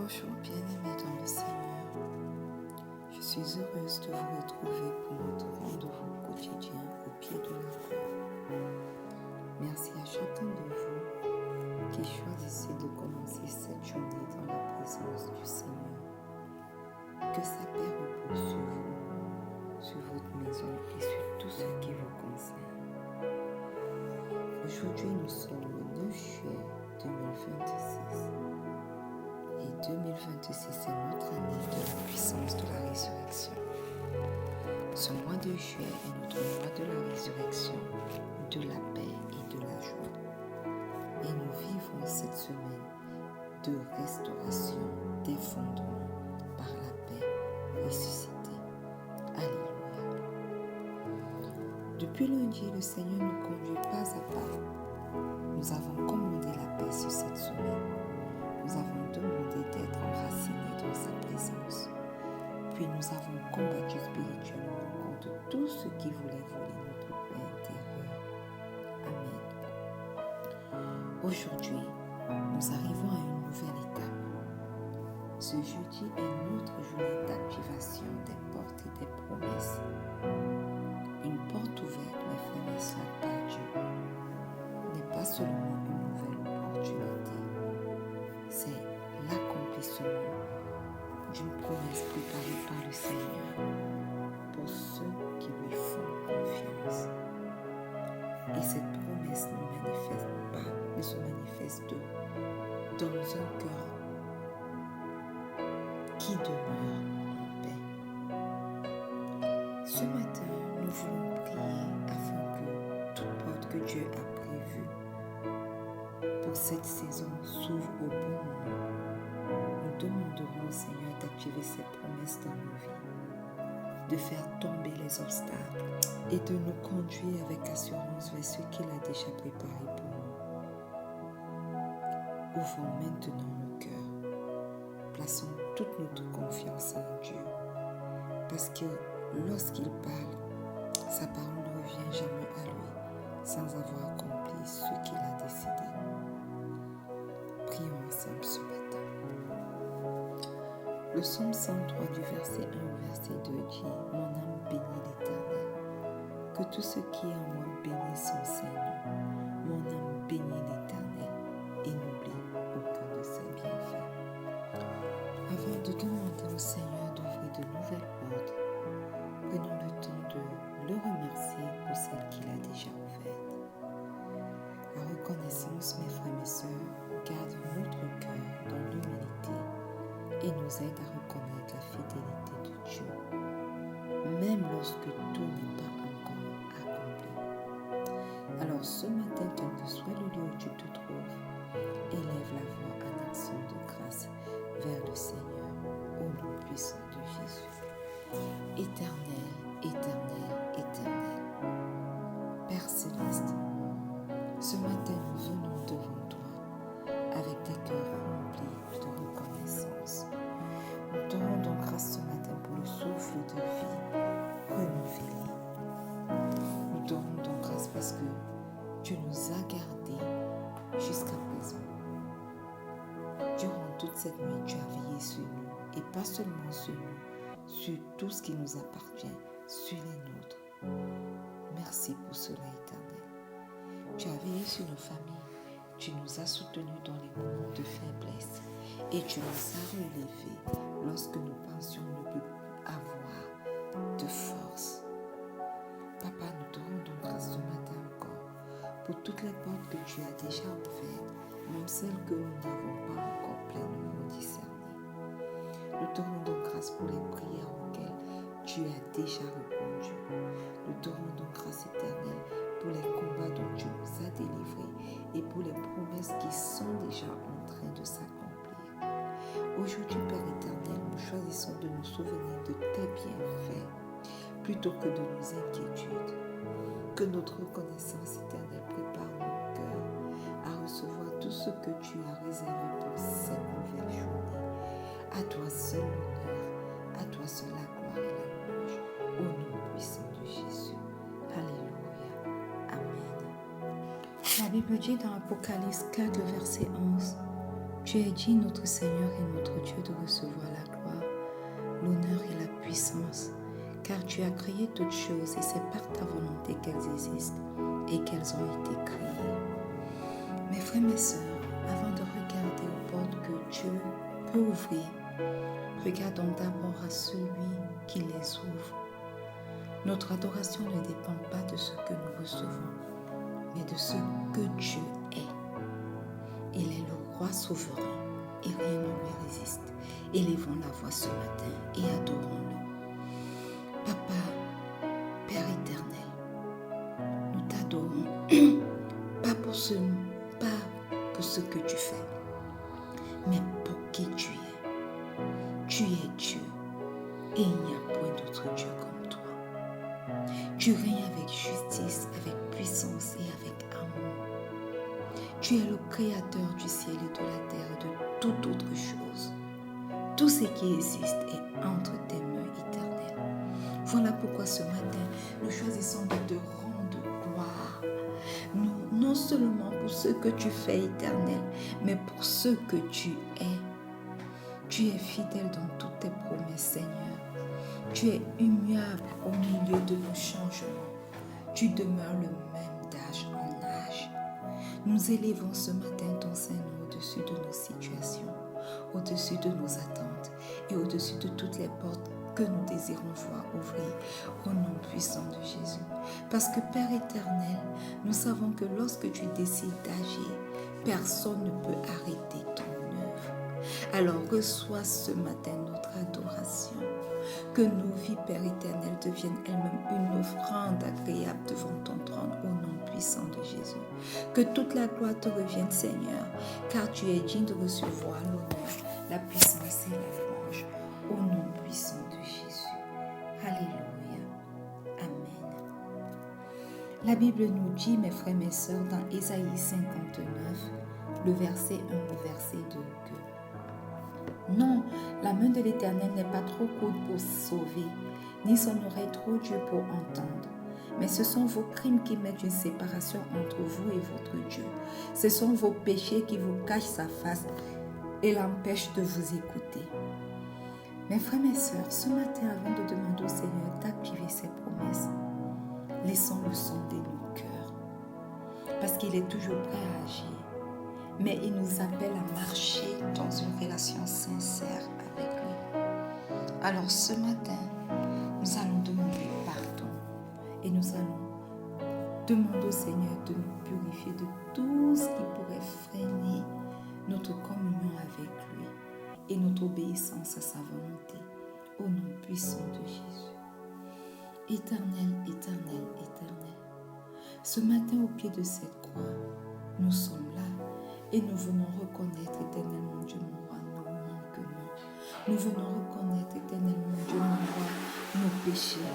Bonjour bien-aimés dans le Seigneur, je suis heureuse de vous retrouver pour notre rendez-vous quotidien au pied de la croix. Merci à chacun de vous qui choisissez de commencer cette journée dans la présence du Seigneur. Que sa paix repose sur vous, sur votre maison et sur tout ce qui vous concerne. Aujourd'hui, nous sommes le 9 juillet 2026. Et 2026 est notre année de la puissance de la résurrection. Ce mois de juillet est notre mois de la résurrection, de la paix et de la joie. Et nous vivons cette semaine de restauration, d'effondrement par la paix ressuscitée. Alléluia. Depuis lundi, le Seigneur nous conduit pas à pas. Nous avons commandé la paix sur cette semaine. Nous avons demandé d'être enracinés dans sa présence. Puis nous avons combattu spirituellement contre tout ce qui voulait voler notre paix intérieure. Amen. Aujourd'hui, nous arrivons à une nouvelle étape. Ce jeudi est notre journée d'activation des portes et des promesses. Une porte ouverte, mes frères et sœurs, par Dieu, n'est pas seulement une nouvelle opportunité. C'est l'accomplissement d'une promesse préparée par le Seigneur pour ceux qui lui font confiance. Et cette promesse ne se manifeste dans un cœur qui demeure en paix. Ce matin, nous voulons prier afin que toute porte que Dieu a prévue pour cette saison s'ouvre au bon moment. Nous demanderons au Seigneur d'activer ses promesses dans nos vies, de faire tomber les obstacles et de nous conduire avec assurance vers ce qu'il a déjà préparé pour nous. Ouvrons maintenant nos cœurs, plaçons toute notre confiance en Dieu, parce que lorsqu'il parle, sa parole ne revient jamais à lui sans avoir accompli ce qu'il a décidé. Prions ensemble ce matin. Le psaume 103 du verset 1 au verset 2 dit « Mon âme bénit l'Éternel. Que tout ce qui est en moi bénisse son Seigneur. Mon âme bénit l'Éternel et n'oublie aucun de ses bienfaits. » Avant de demander au Seigneur d'ouvrir de nouvelles portes, prenons le temps de le remercier pour celles qu'il a déjà ouvertes. La reconnaissance, mes frères et mes sœurs, garde notre cœur dans l'humilité et nous aide à reconnaître la fidélité de Dieu, même lorsque tout n'est pas encore accompli. Alors ce matin, quel que soit le lieu où tu te trouves, élève la voix en action de grâce vers le Seigneur au nom puissant de Jésus. Éternel, éternel, éternel, Père céleste, ce matin nous venons devant toi avec des cœurs remplis de reconnaissance. Nous te rendons grâce ce matin pour le souffle de vie renouvelé. Nous te rendons grâce parce que tu nous as gardés jusqu'à présent. Durant toute cette nuit, tu as veillé sur nous, et pas seulement sur nous, sur tout ce qui nous appartient, sur les nôtres. Merci pour cela, éternel. Tu as veillé sur nos familles, tu nous as soutenus dans les moments de faiblesse et tu nous as relevés lorsque nous pensions ne plus avoir de force. Papa, nous te rendons grâce ce matin encore pour toutes les portes que tu as déjà ouvertes, même celles que nous n'avons pas encore pleinement discernées. Nous te rendons grâce pour les prières auxquelles tu as déjà répondu. Nous te rendons grâce éternelle pour les combats dont tu nous as délivrés et pour les promesses qui sont déjà en train de s'accomplir. Aujourd'hui, Père éternel, nous choisissons de nous souvenir de tes bienfaits plutôt que de nos inquiétudes. Que notre reconnaissance éternelle prépare nos cœurs à recevoir tout ce que tu as réservé pour cette nouvelle journée. À toi seul l'honneur, à toi seul la gloire et la louange, au nom puissant de Jésus. Alléluia. Amen. La Bible dit dans Apocalypse 4, le verset 11, « Tu es digne, notre Seigneur et notre Dieu, de recevoir la gloire, l'honneur et la puissance, car tu as créé toutes choses et c'est par ta volonté qu'elles existent et qu'elles ont été créées. Mes frères, mes sœurs, avant de regarder aux portes que Dieu peut ouvrir, regardons d'abord à celui qui les ouvre. Notre adoration ne dépend pas de ce que nous recevons, mais de ce que Dieu est. Il est le roi souverain et rien ne lui résiste. Élevons la voix ce matin et adorons-le. Papa, Père éternel, nous t'adorons, pas pour ce que tu fais, mais pour qui tu es. Tu es Dieu et il n'y a point d'autre Dieu comme toi. Tu règnes avec justice, avec puissance et avec amour. Tu es le créateur du ciel et de la terre et de toute autre chose. Tout ce qui existe est entre tes mains éternelles. Voilà pourquoi ce matin, nous choisissons de te rendre gloire. Non seulement pour ce que tu fais éternel, mais pour ce que tu es. Tu es fidèle dans toutes tes promesses, Seigneur. Tu es immuable au milieu de nos changements. Tu demeures le même d'âge en âge. Nous élevons ce matin ton Saint-Nom au-dessus de nos situations, au-dessus de nos attentes et au-dessus de toutes les portes que nous désirons voir ouvrir au nom puissant de Jésus. Parce que Père éternel, nous savons que lorsque tu décides d'agir, personne ne peut arrêter ton œuvre. Alors reçois ce matin notre adoration. Que nos vies, Père éternel, deviennent elles-mêmes une offrande agréable devant ton trône au nom puissant de Jésus. Que toute la gloire te revienne, Seigneur, car tu es digne de recevoir l'honneur, la puissance et la louange au nom puissant de Jésus. Alléluia. Amen. La Bible nous dit, mes frères, mes sœurs, dans Ésaïe 59, le verset 1 au verset 2, que non, la main de l'Éternel n'est pas trop courte pour sauver, ni son oreille trop dure pour entendre. Mais ce sont vos crimes qui mettent une séparation entre vous et votre Dieu. Ce sont vos péchés qui vous cachent sa face et l'empêchent de vous écouter. Mes frères, mes sœurs, ce matin, avant de demander au Seigneur d'activer ses promesses, laissons le sonder nos cœurs, parce qu'il est toujours prêt à agir. Mais il nous appelle à marcher dans une relation sincère avec lui. Alors ce matin, nous allons demander pardon et nous allons demander au Seigneur de nous purifier de tout ce qui pourrait freiner notre communion avec lui et notre obéissance à sa volonté au nom puissant de Jésus. Éternel, éternel, éternel, ce matin au pied de cette croix, nous sommes là. Et nous venons reconnaître éternellement, Dieu mon roi, nos manquements. Nous venons reconnaître éternellement, Dieu mon roi, nos péchés.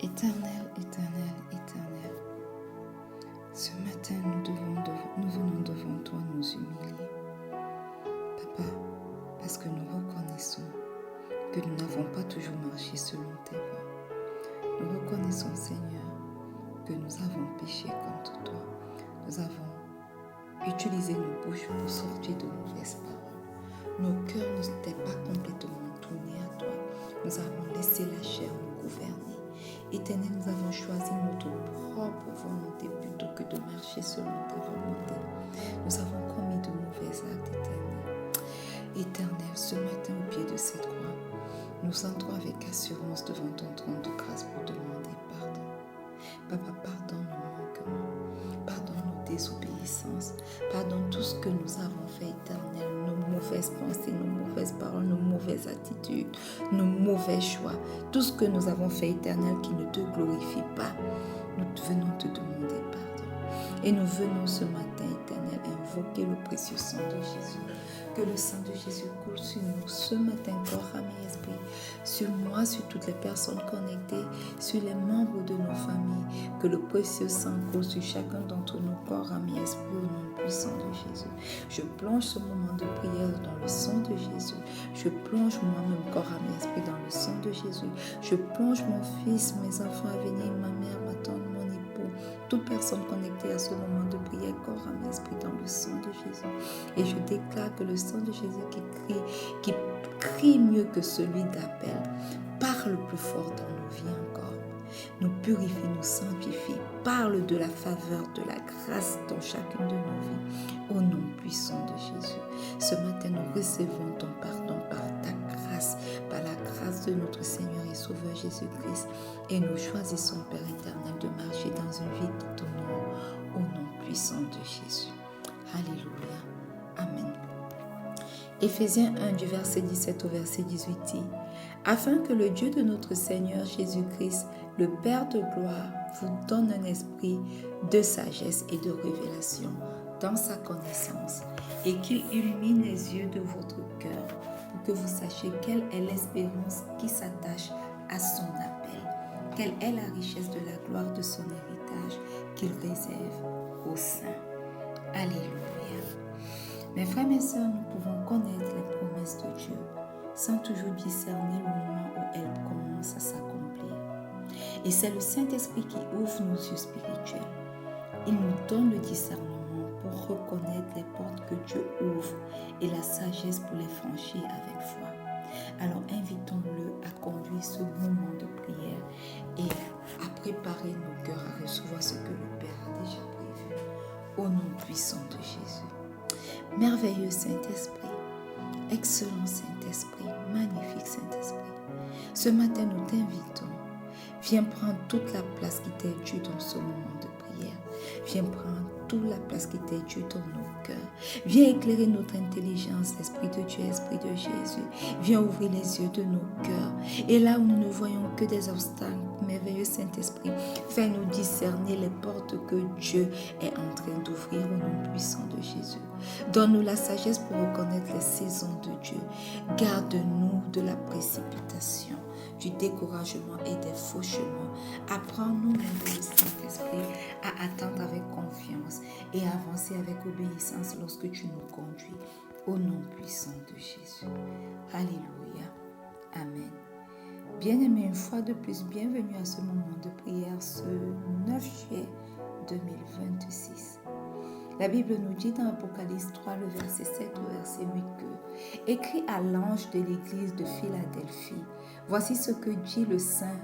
Éternel, éternel, éternel. Ce matin, nous venons devant toi nous humilier. Papa, parce que nous reconnaissons que nous n'avons pas toujours marché selon tes voies. Nous reconnaissons, Seigneur, que nous avons péché contre toi. Nous avons utilisé nos bouches pour sortir de mauvaises paroles. Nos cœurs n'étaient pas complètement tournés à toi. Nous avons laissé la chair nous gouverner. Éternel, nous avons choisi notre propre volonté plutôt que de marcher selon ta volonté. Nous avons commis de mauvais actes, éternel. Éternel, ce matin au pied de cette croix, nous entrons avec assurance devant ton trône de grâce pour demander pardon. Papa, pardonne nos manquements, pardonne nos désobéissances, pardonne tout ce que nous avons fait, éternel, nos mauvaises pensées, nos mauvaises paroles, nos mauvaises attitudes, nos mauvais choix, tout ce que nous avons fait, éternel, qui ne te glorifie pas. Nous venons te demander pardon. Et nous venons ce matin, éternel, invoquer le précieux sang de Jésus. Que le sang de Jésus coule sur nous ce matin, corps, âme et esprit, sur moi, sur toutes les personnes connectées, sur les membres de nos familles. Que le précieux sang coule sur chacun d'entre nos corps, âme et esprit, au nom puissant de Jésus. Je plonge ce moment de prière dans le sang de Jésus. Je plonge moi-même, corps, âme et esprit, dans le sang de Jésus. Je plonge mon fils, mes enfants à venir, ma mère, ma tante, mon époux, toute personne connectée à ce moment de prière, corps, âme, esprit, dans le sang de Jésus. Et je déclare que le sang de Jésus qui crie mieux que celui d'Abel, parle plus fort dans nos vies encore. Nous purifie, nous sanctifie, parle de la faveur, de la grâce dans chacune de nos vies. Au nom puissant de Jésus. Ce matin, nous recevons ton pardon par ta grâce, par la grâce de notre Seigneur et Sauveur Jésus-Christ. Et nous choisissons, Père éternel, de marcher dans une vie qui t'honore au nom puissant de Jésus. Alléluia. Amen. Éphésiens 1 du verset 17 au verset 18 dit « Afin que le Dieu de notre Seigneur Jésus-Christ, le Père de gloire, vous donne un esprit de sagesse et de révélation dans sa connaissance et qu'il illumine les yeux de votre cœur pour que vous sachiez quelle est l'espérance qui s'attache à son appel, quelle est la richesse de la gloire de son héritage qu'il réserve aux saints. » Alléluia. Mes frères et mes sœurs, nous pouvons connaître les promesses de Dieu sans toujours discerner le moment où elles commencent à s'accomplir. Et c'est le Saint-Esprit qui ouvre nos yeux spirituels. Il nous donne le discernement pour reconnaître les portes que Dieu ouvre et la sagesse pour les franchir avec foi. Alors invitons-le à conduire ce moment de prière et à préparer nos cœurs à recevoir ce que le Père a déjà prévu. Au nom puissant de Jésus. Merveilleux Saint-Esprit, excellent Saint-Esprit, magnifique Saint-Esprit. Ce matin, nous t'invitons. Viens prendre toute la place qui t'est due dans ce moment de prière. Viens prendre toute la place qui t'est due dans nos cœurs. Viens éclairer notre intelligence, Esprit de Dieu, Esprit de Jésus. Viens ouvrir les yeux de nos cœurs. Et là où nous ne voyons que des obstacles, merveilleux Saint-Esprit, fais-nous discerner les portes que Dieu est en train d'ouvrir au nom puissant de Jésus. Donne-nous la sagesse pour reconnaître les saisons de Dieu. Garde-nous de la précipitation, du découragement et des faux chemins. Apprends-nous, merveilleux Saint-Esprit, à attendre avec confiance et à avancer avec obéissance lorsque tu nous conduis. Au nom puissant de Jésus. Alléluia. Amen. Bien-aimés, une fois de plus, bienvenue à ce moment de prière ce 9 juillet 2026. La Bible nous dit dans Apocalypse 3, le verset 7 au verset 8 que « Écrit à l'ange de l'église de Philadelphie, voici ce que dit le Saint,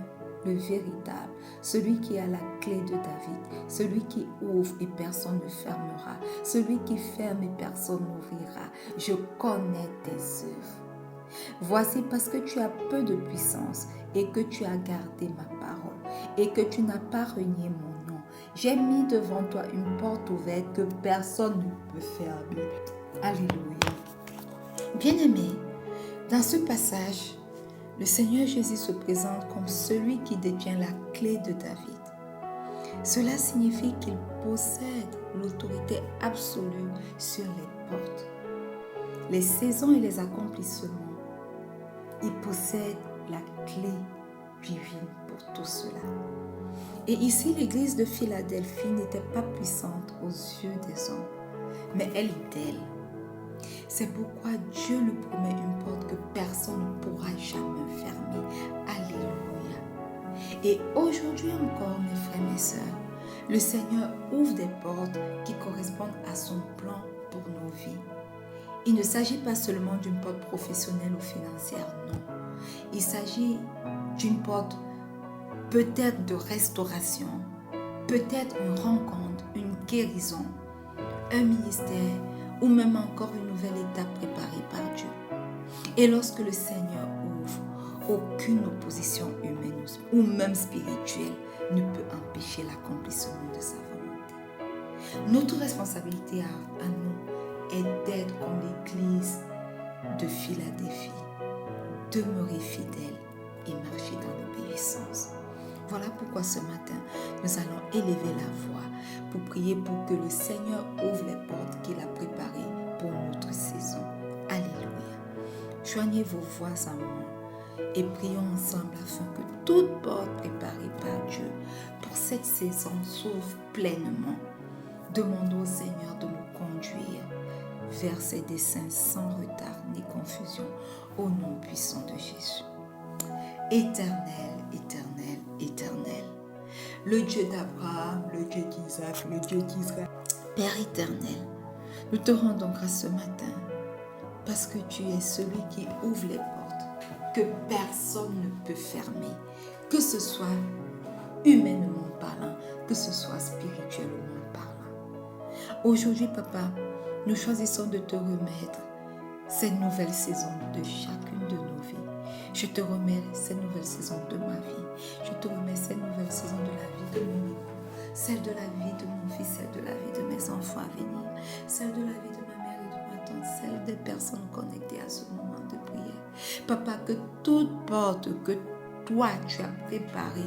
le véritable, celui qui a la clé de David, celui qui ouvre et personne ne fermera, celui qui ferme et personne n'ouvrira. Je connais tes œuvres. Voici parce que tu as peu de puissance et que tu as gardé ma parole et que tu n'as pas renié mon nom. J'ai mis devant toi une porte ouverte que personne ne peut fermer. » Alléluia. Bien-aimés, dans ce passage, le Seigneur Jésus se présente comme celui qui détient la clé de David. Cela signifie qu'il possède l'autorité absolue sur les portes, les saisons et les accomplissements. Il possède la clé divine pour tout cela. Et ici, l'église de Philadelphie n'était pas puissante aux yeux des hommes, mais elle est d'elle. C'est pourquoi Dieu lui promet une porte que personne ne pourra jamais fermer. Alléluia. Et aujourd'hui encore, mes frères et mes sœurs, le Seigneur ouvre des portes qui correspondent à son plan pour nos vies. Il ne s'agit pas seulement d'une porte professionnelle ou financière, non. Il s'agit d'une porte peut-être de restauration, peut-être une rencontre, une guérison, un ministère ou même encore une nouvelle étape préparée par Dieu. Et lorsque le Seigneur ouvre, aucune opposition humaine ou même spirituelle ne peut empêcher l'accomplissement de sa volonté. Notre responsabilité à nous est d'être comme l'église de Philadelphie, demeurer fidèle et marcher dans l'obéissance. Voilà pourquoi ce matin, nous allons élever la voix pour prier pour que le Seigneur ouvre les portes qu'il a préparées pour notre saison. Alléluia. Joignez vos voix à moi et prions ensemble afin que toute porte préparée par Dieu pour cette saison s'ouvre pleinement. Demandons au Seigneur de nous conduire vers ses desseins sans retard ni confusion, au nom puissant de Jésus. Éternel, éternel, éternel, le Dieu d'Abraham, le Dieu d'Isaac, le Dieu d'Israël. Père éternel, nous te rendons grâce ce matin parce que tu es celui qui ouvre les portes que personne ne peut fermer, que ce soit humainement parlant, que ce soit spirituellement parlant. Aujourd'hui, Papa, nous choisissons de te remettre cette nouvelle saison de chacune de nos vies. Je te remets cette nouvelle saison de ma vie. Je te remets cette nouvelle saison de la vie de mon époux, celle de la vie de mon fils, celle de la vie de mes enfants à venir, celle de la vie de ma mère et de ma tante, celle des personnes connectées à ce moment de prière. Papa, que toute porte que toi, tu as préparé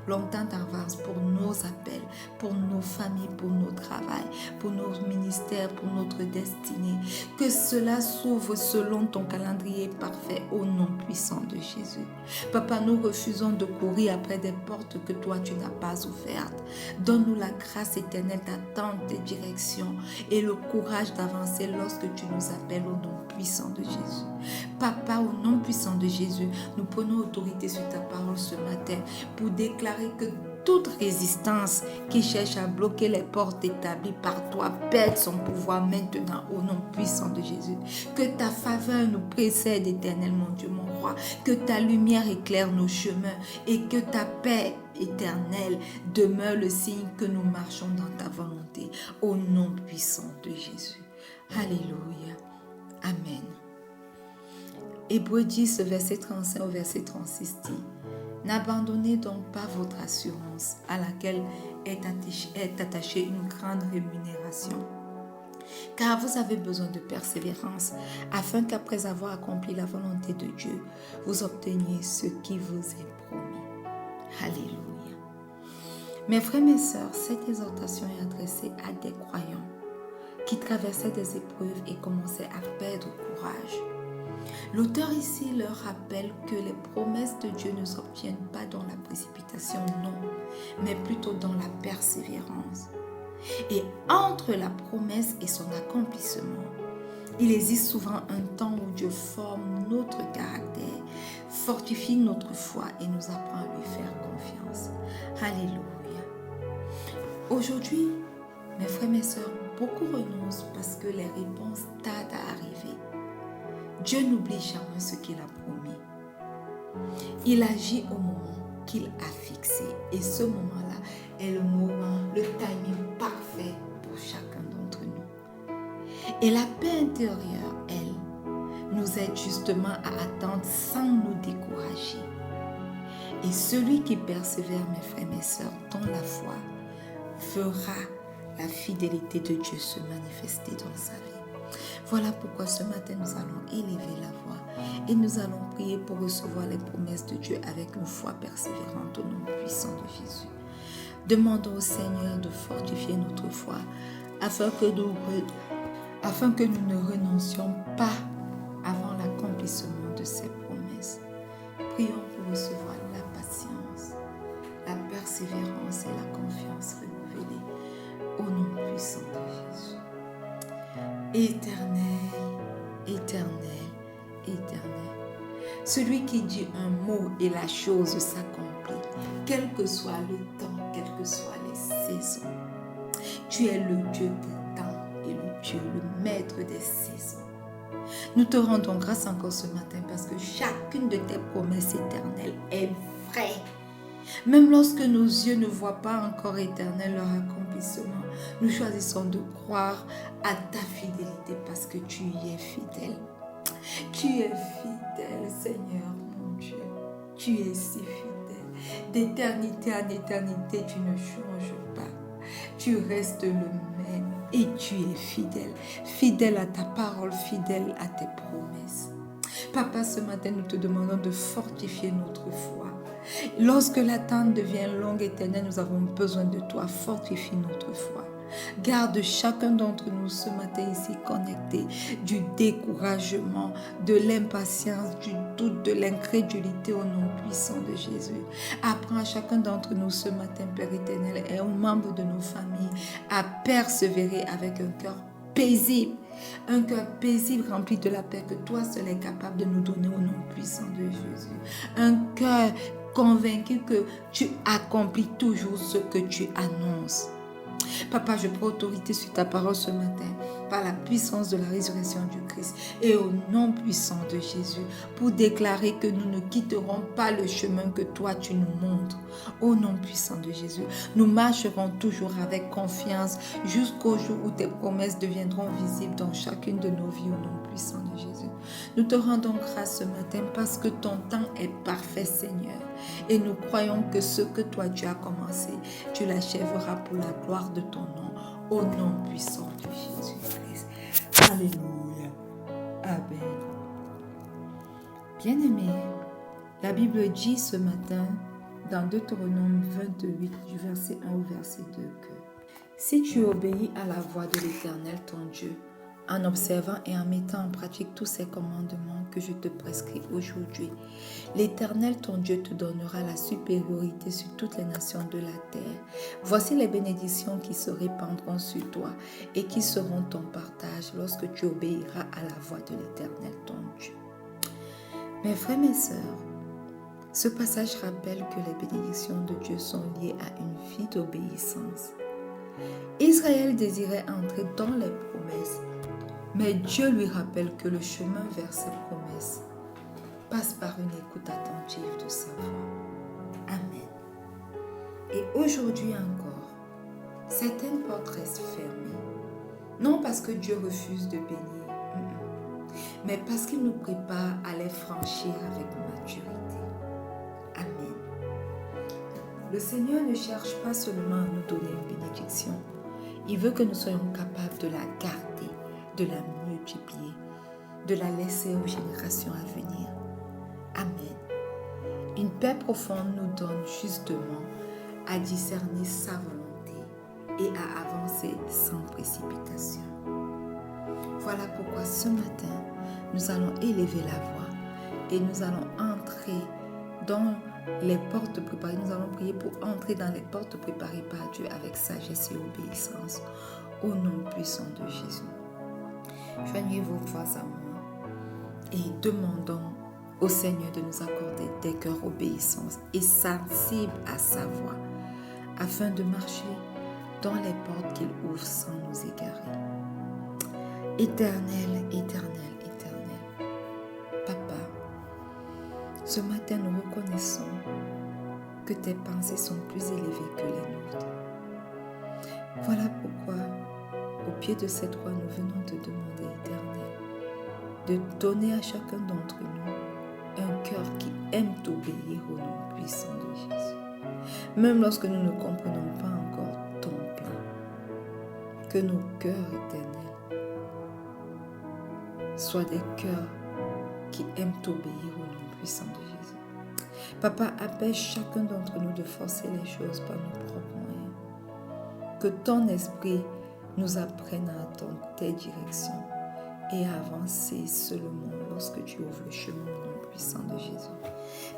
longtemps d'avance pour nos appels, pour nos familles, pour nos travail, pour nos ministères, pour notre destinée. Que cela s'ouvre selon ton calendrier parfait au nom puissant de Jésus. Papa, nous refusons de courir après des portes que toi, tu n'as pas ouvertes. Donne-nous la grâce éternelle d'attendre tes directions et le courage d'avancer lorsque tu nous appelles au nom puissant de Jésus. Papa, au nom puissant de Jésus, nous prenons autorité sur ta parole ce matin pour déclarer que toute résistance qui cherche à bloquer les portes établies par toi perd son pouvoir maintenant au nom puissant de Jésus. Que ta faveur nous précède éternellement, Dieu mon roi. Que ta lumière éclaire nos chemins et que ta paix éternelle demeure le signe que nous marchons dans ta volonté au nom puissant de Jésus. Alléluia. Amen. Hébreux 10, verset 35 au verset 36 dit: n'abandonnez donc pas votre assurance à laquelle est attachée une grande rémunération. Car vous avez besoin de persévérance afin qu'après avoir accompli la volonté de Dieu, vous obteniez ce qui vous est promis. Alléluia. Mes frères, mes sœurs, cette exhortation est adressée à des croyants qui traversaient des épreuves et commençaient à perdre courage. L'auteur ici leur rappelle que les promesses de Dieu ne s'obtiennent pas dans la précipitation, non, mais plutôt dans la persévérance. Et entre la promesse et son accomplissement, il existe souvent un temps où Dieu forme notre caractère, fortifie notre foi et nous apprend à lui faire confiance. Alléluia. Aujourd'hui, mes frères, mes sœurs, beaucoup renoncent parce que les réponses tardent à arriver. Dieu n'oublie jamais ce qu'il a promis. Il agit au moment qu'il a fixé. Et ce moment-là est le moment, le timing parfait pour chacun d'entre nous. Et la paix intérieure, elle, nous aide justement à attendre sans nous décourager. Et celui qui persévère, mes frères, mes sœurs, dans la foi, fera la fidélité de Dieu se manifester dans sa vie. Voilà pourquoi ce matin nous allons élever la voix et nous allons prier pour recevoir les promesses de Dieu avec une foi persévérante au nom puissant de Jésus. Demandons au Seigneur de fortifier notre foi afin que nous ne renoncions pas avant l'accomplissement de ses promesses. Prions pour recevoir la patience, la persévérance et la confiance renouvelée au nom puissant de Jésus. Éternel, éternel, éternel. Celui qui dit un mot et la chose s'accomplit, quel que soit le temps, quelles que soient les saisons. Tu es le Dieu des temps et le Dieu, le maître des saisons. Nous te rendons grâce encore ce matin parce que chacune de tes promesses éternelles est vraie. Même lorsque nos yeux ne voient pas encore éternel leur accomplissement, nous choisissons de croire à ta fidélité parce que tu y es fidèle. Tu es fidèle, Seigneur, mon Dieu. Tu es si fidèle. D'éternité en éternité, tu ne changes pas. Tu restes le même et tu es fidèle. Fidèle à ta parole, fidèle à tes promesses. Papa, ce matin, nous te demandons de fortifier notre foi. Lorsque l'attente devient longue, éternelle, nous avons besoin de toi. Fortifie notre foi. Garde chacun d'entre nous ce matin ici connecté du découragement, de l'impatience, du doute, de l'incrédulité au nom puissant de Jésus. Apprends à chacun d'entre nous ce matin, Père éternel, et aux membres de nos familles à persévérer avec un cœur paisible. Un cœur paisible rempli de la paix que toi seul es capable de nous donner au nom puissant de Jésus. Un cœur convaincu que tu accomplis toujours ce que tu annonces. Papa, je prends autorité sur ta parole ce matin par la puissance de la résurrection du Christ et au nom puissant de Jésus pour déclarer que nous ne quitterons pas le chemin que toi tu nous montres. Au nom puissant de Jésus, nous marcherons toujours avec confiance jusqu'au jour où tes promesses deviendront visibles dans chacune de nos vies au nom puissant de Jésus. Nous te rendons grâce ce matin parce que ton temps est parfait, Seigneur. Et nous croyons que ce que toi tu as commencé, tu l'achèveras pour la gloire de ton nom, au nom puissant de Jésus-Christ. Alléluia. Amen. Bien-aimés, la Bible dit ce matin, dans Deutéronome 28, du verset 1 au verset 2, que si tu obéis à la voix de l'Éternel, ton Dieu, en observant et en mettant en pratique tous ces commandements que je te prescris aujourd'hui, l'Éternel, ton Dieu, te donnera la supériorité sur toutes les nations de la terre. Voici les bénédictions qui se répandront sur toi et qui seront ton partage lorsque tu obéiras à la voix de l'Éternel, ton Dieu. Mes frères, mes sœurs, ce passage rappelle que les bénédictions de Dieu sont liées à une vie d'obéissance. Israël désirait entrer dans les promesses, mais Dieu lui rappelle que le chemin vers ses promesses passe par une écoute attentive de sa voix. Amen. Et aujourd'hui encore, certaines portes restent fermées, non parce que Dieu refuse de bénir, mais parce qu'il nous prépare à les franchir avec maturité. Amen. Le Seigneur ne cherche pas seulement à nous donner une bénédiction, il veut que nous soyons capables de la garder, de la multiplier, de la laisser aux générations à venir. Amen. Une paix profonde nous donne justement à discerner sa volonté et à avancer sans précipitation. Voilà pourquoi ce matin, nous allons élever la voix et nous allons entrer dans les portes préparées. Nous allons prier pour entrer dans les portes préparées par Dieu avec sagesse et obéissance. Au nom puissant de Jésus. Joignez vos voix à moi et demandons au Seigneur de nous accorder des cœurs obéissants et sensibles à sa voix, afin de marcher dans les portes qu'il ouvre sans nous égarer. Éternel, éternel, éternel, Papa, ce matin nous reconnaissons que tes pensées sont plus élevées que les nôtres. Voilà pourquoi, au pied de cette croix, nous venons te demander, Éternel, de donner à chacun d'entre nous un cœur qui aime t'obéir au nom puissant de Jésus. Même lorsque nous ne comprenons pas encore ton plan, que nos cœurs éternels soient des cœurs qui aiment t'obéir au nom puissant de Jésus. Papa, empêche chacun d'entre nous de forcer les choses par nos propres moyens. Que ton esprit nous apprenne à attendre tes directions et à avancer seulement lorsque tu ouvres le chemin au nom puissant de Jésus.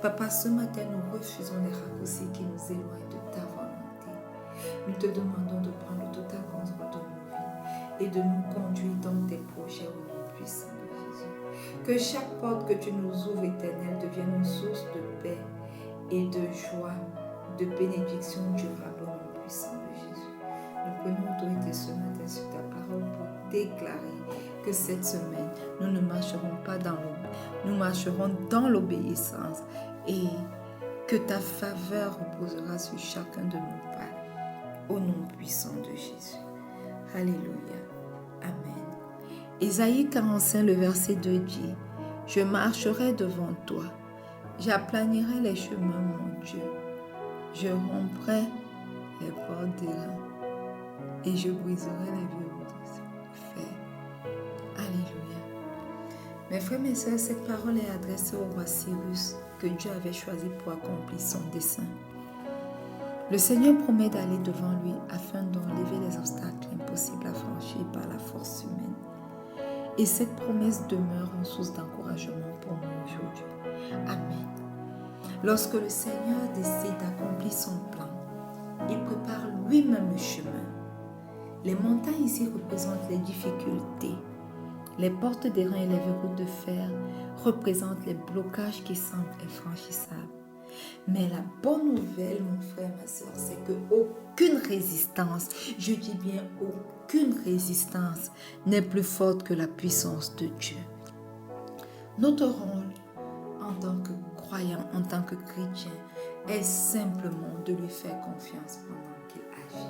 Papa, ce matin, nous refusons les raccourcis qui nous éloignent de ta volonté. Nous te demandons de prendre le total contrôle de nos vies et de nous conduire dans tes projets au nom puissant de Jésus. Que chaque porte que tu nous ouvres, éternelle, devienne une source de paix et de joie, de bénédiction durable au nom puissant de Jésus. Nous prenons autorité ce matin sur ta parole pour déclarer que cette semaine, nous ne marcherons pas dans l'ombre, nous marcherons dans l'obéissance et que ta faveur reposera sur chacun de nos pas, au nom puissant de Jésus. Alléluia. Amen. Ésaïe 45, le verset 2 dit, « Je marcherai devant toi, j'aplanirai les chemins, mon Dieu, je romprai les portes d'airain et je briserai les verrous de fer. » Alléluia. Mes frères, mes sœurs, cette parole est adressée au roi Cyrus que Dieu avait choisi pour accomplir son dessein. Le Seigneur promet d'aller devant lui afin d'enlever les obstacles impossibles à franchir par la force humaine. Et cette promesse demeure une source d'encouragement pour nous aujourd'hui. Amen. Lorsque le Seigneur décide d'accomplir son plan, il prépare lui-même le chemin. Les montagnes ici représentent les difficultés. Les portes d'airain et les verrous de fer représentent les blocages qui semblent infranchissables. Mais la bonne nouvelle, mon frère, ma soeur, c'est qu'aucune résistance, je dis bien aucune résistance, n'est plus forte que la puissance de Dieu. Notre rôle en tant que croyant, en tant que chrétien, est simplement de lui faire confiance pendant qu'il agit.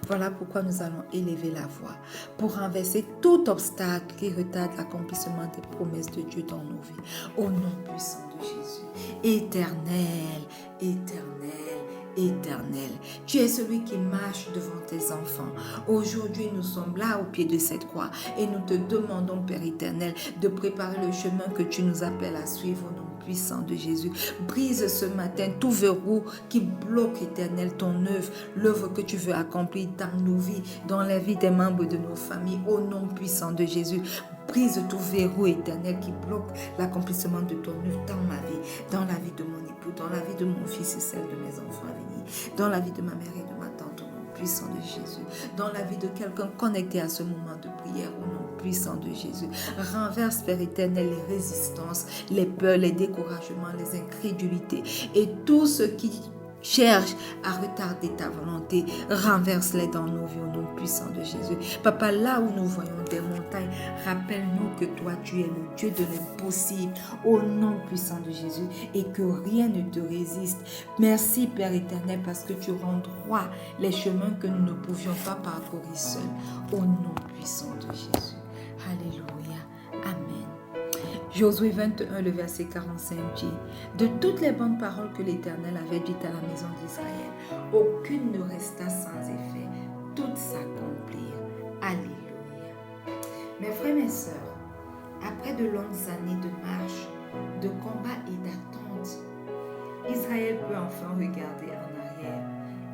Voilà pourquoi nous allons élever la voix pour renverser tout obstacle qui retarde l'accomplissement des promesses de Dieu dans nos vies. Au nom puissant de Jésus, éternel, éternel, éternel. Tu es celui qui marche devant tes enfants. Aujourd'hui, nous sommes là au pied de cette croix et nous te demandons, Père éternel, de préparer le chemin que tu nous appelles à suivre au nom puissant de Jésus. Brise ce matin tout verrou qui bloque, éternel, ton œuvre, l'œuvre que tu veux accomplir dans nos vies, dans la vie des membres de nos familles, au nom puissant de Jésus. Brise tout verrou éternel qui bloque l'accomplissement de ton œuvre dans ma vie, dans la vie de mon époux, dans la vie de mon fils et celle de mes enfants à venir, dans la vie de ma mère et de ma tante, au nom puissant de Jésus, dans la vie de quelqu'un connecté à ce moment de prière, au nom puissant de Jésus. Renverse, Père éternel, les résistances, les peurs, les découragements, les incrédulités et tout ce qui cherche à retarder ta volonté, renverse-les dans nos vies au nom puissant de Jésus. Papa, là où nous voyons des montagnes, rappelle-nous que toi, tu es le Dieu de l'impossible au nom puissant de Jésus et que rien ne te résiste. Merci, Père éternel, parce que tu rends droit les chemins que nous ne pouvions pas parcourir seuls au nom puissant de Jésus. Alléluia. Amen. Josué 21, le verset 45 dit « De toutes les bonnes paroles que l'Éternel avait dites à la maison d'Israël, aucune ne resta sans effet, toutes s'accomplirent. » Alléluia. Mes frères, mes sœurs, après de longues années de marche, de combat et d'attente, Israël peut enfin regarder en arrière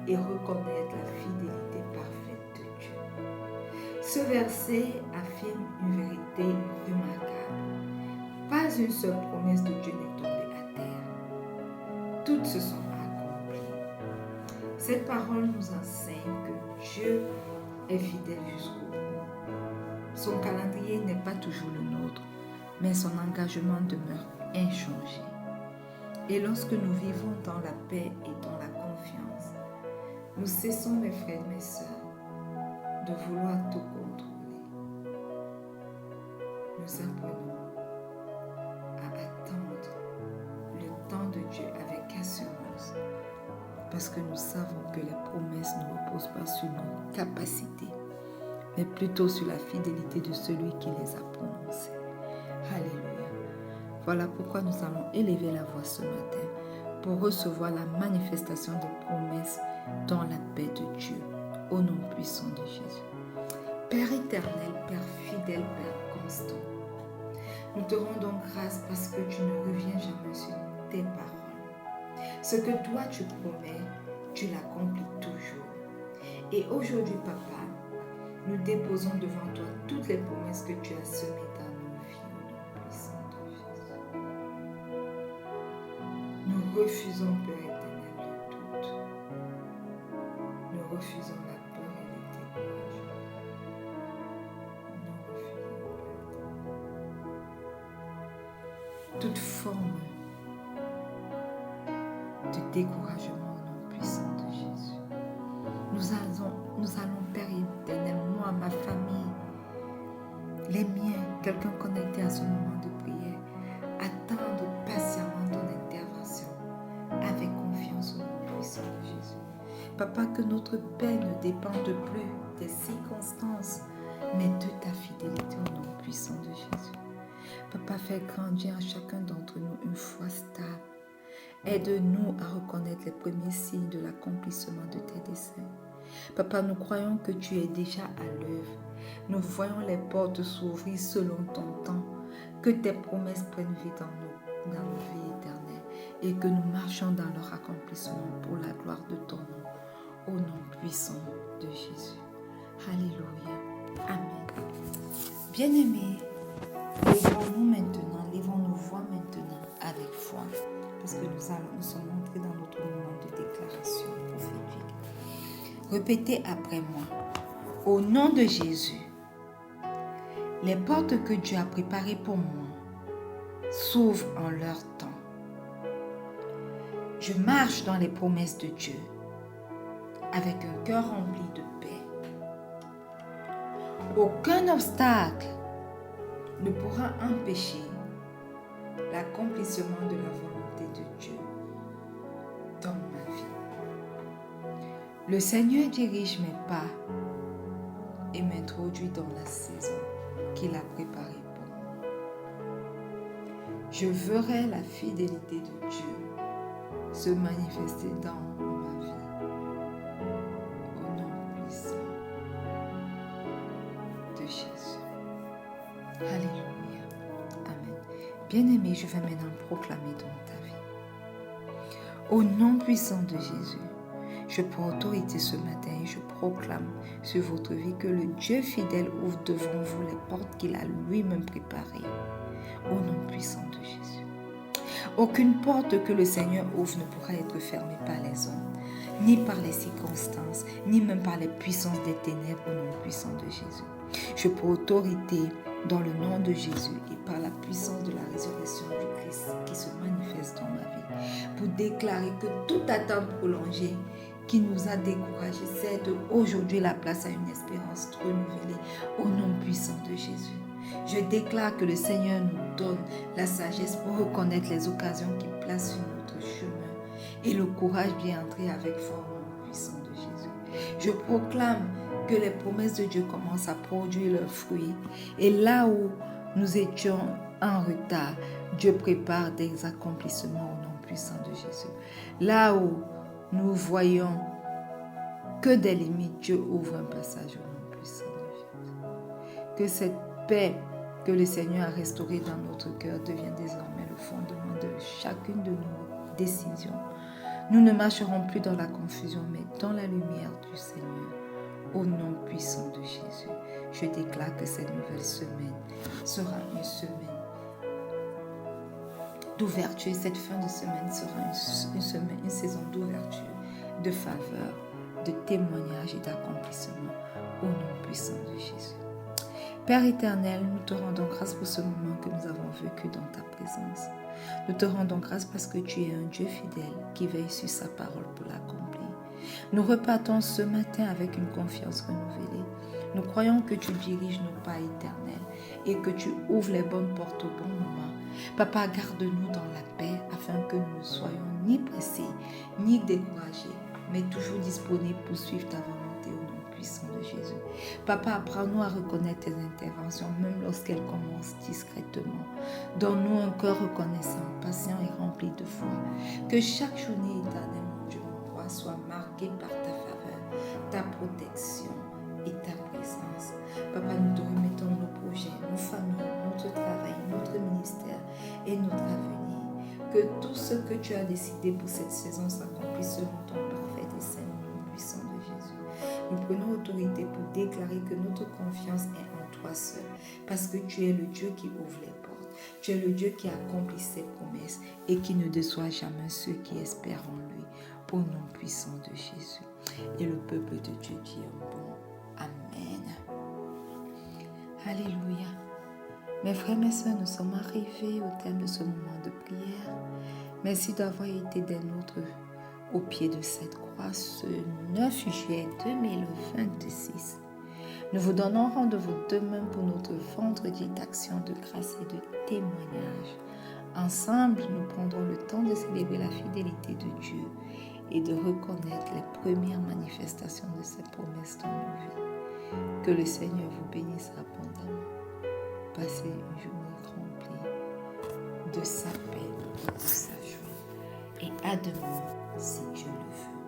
et reconnaître la fidélité parfaite de Dieu. Ce verset affirme une vérité remarquable. Pas une seule promesse de Dieu n'est tombée à terre. Toutes se sont accomplies. Cette parole nous enseigne que Dieu est fidèle jusqu'au bout. Son calendrier n'est pas toujours le nôtre, mais son engagement demeure inchangé. Et lorsque nous vivons dans la paix et dans la confiance, nous cessons, mes frères et mes sœurs, de vouloir tout contrôler. Nous apprenons à attendre le temps de Dieu avec assurance, parce que nous savons que les promesses ne reposent pas sur nos capacités, mais plutôt sur la fidélité de celui qui les a prononcées. Alléluia. Voilà pourquoi nous allons élever la voix ce matin pour recevoir la manifestation des promesses dans la paix de Dieu, au nom puissant de Jésus. Père éternel, Père fidèle, Père constant, nous te rendons grâce parce que tu ne reviens jamais sur tes paroles. Ce que toi tu promets, tu l'accomplis toujours. Et aujourd'hui, Papa, nous déposons devant toi toutes les promesses que tu as semées dans nos vies, au nom puissant de Jésus. Nous refusons, Père éternel, le doute. Nous refusons la peur et le découragement. Nous refusons, toute forme de découragement au nom puissant de Jésus. Nous allons, Père éternel, moi, ma famille, les miens, quelqu'un connecté à ce moment de prière, attendre patiemment ton intervention avec confiance au nom puissant de Jésus. Papa, que notre paix ne dépende plus des circonstances, mais de ta fidélité au nom puissant de Jésus. Papa, fais grandir à chacun d'entre nous une foi stable. Aide-nous à reconnaître les premiers signes de l'accomplissement de tes desseins. Papa, nous croyons que tu es déjà à l'œuvre. Nous voyons les portes s'ouvrir selon ton temps. Que tes promesses prennent vie dans nos vies éternelles et que nous marchons dans leur accomplissement pour la gloire de ton nom. Au nom puissant de Jésus. Alléluia. Amen. Bien-aimés, levons-nous maintenant, levons nos voix maintenant avec foi, parce que nous sommes entrés dans notre moment de déclaration prophétique. Répétez après moi. Au nom de Jésus, les portes que Dieu a préparées pour moi s'ouvrent en leur temps. Je marche dans les promesses de Dieu avec un cœur rempli de paix. Aucun obstacle ne pourra empêcher l'accomplissement de la volonté de Dieu dans ma vie. Le Seigneur dirige mes pas et m'introduit dans la saison qu'il a préparée pour moi. Je verrai la fidélité de Dieu se manifester dans ma vie. Au nom puissant de Jésus. Alléluia. Amen. Bien-aimé, je vais maintenant proclamer dans ta vie. Au nom puissant de Jésus, je prends autorité ce matin et je proclame sur votre vie que le Dieu fidèle ouvre devant vous les portes qu'il a lui-même préparées. Au nom puissant de Jésus. Aucune porte que le Seigneur ouvre ne pourra être fermée par les hommes, ni par les circonstances, ni même par les puissances des ténèbres au nom puissant de Jésus. Je prends autorité dans le nom de Jésus et par la puissance de la résurrection du Christ qui se manifeste dans ma vie, pour déclarer que toute attente prolongée qui nous a découragés cède aujourd'hui la place à une espérance renouvelée au nom puissant de Jésus. Je déclare que le Seigneur nous donne la sagesse pour reconnaître les occasions qu'il place sur notre chemin et le courage d'y entrer avec foi au nom puissant de Jésus. Je proclame que les promesses de Dieu commencent à produire leurs fruits et là où nous étions en retard, Dieu prépare des accomplissements au nom puissant de Jésus. Là où nous voyons que des limites, Dieu ouvre un passage au nom puissant de Jésus. Que cette paix que le Seigneur a restaurée dans notre cœur devient désormais le fondement de chacune de nos décisions. Nous ne marcherons plus dans la confusion, mais dans la lumière du Seigneur. Au nom puissant de Jésus, je déclare que cette nouvelle semaine sera une semaine d'ouverture. Cette fin de semaine sera une saison d'ouverture, de faveur, de témoignage et d'accomplissement. Au nom puissant de Jésus. Père éternel, nous te rendons grâce pour ce moment que nous avons vécu dans ta présence. Nous te rendons grâce parce que tu es un Dieu fidèle qui veille sur sa parole pour l'accomplir. Nous repartons ce matin avec une confiance renouvelée. Nous croyons que tu diriges nos pas éternels et que tu ouvres les bonnes portes au bon moment. Papa, garde-nous dans la paix afin que nous ne soyons ni pressés, ni découragés, mais toujours disponibles pour suivre ta volonté au nom puissant de Jésus. Papa, apprends-nous à reconnaître tes interventions, même lorsqu'elles commencent discrètement. Donne-nous un cœur reconnaissant, patient et rempli de foi. Que chaque journée éternelle, mon Dieu, mon roi, soit marquée par ta faveur, ta protection et ta présence. Papa, nous te remettons nos projets, nos familles, notre travail, notre ministère et notre avenir. Que tout ce que tu as décidé pour cette saison s'accomplisse selon ton parfait dessein au nom puissant de Jésus. Nous prenons autorité pour déclarer que notre confiance est en toi seul, parce que tu es le Dieu qui ouvre les portes. Tu es le Dieu qui accomplit ses promesses et qui ne déçoit jamais ceux qui espèrent en lui. Au nom puissant de Jésus. Et le peuple de Dieu qui est bon. Amen. Alléluia. Mes frères, mes soeurs, nous sommes arrivés au terme de ce moment de prière. Merci d'avoir été des nôtres au pied de cette croix ce 9 juillet 2026. Nous vous donnons rendez-vous demain pour notre vendredi d'action de grâce et de témoignage. Ensemble, nous prendrons le temps de célébrer la fidélité de Dieu et de reconnaître les premières manifestations de ses promesses dans nos vies. Que le Seigneur vous bénisse abondamment. Passez une journée remplie de sa paix et de sa joie. Et à demain, si Dieu le veut.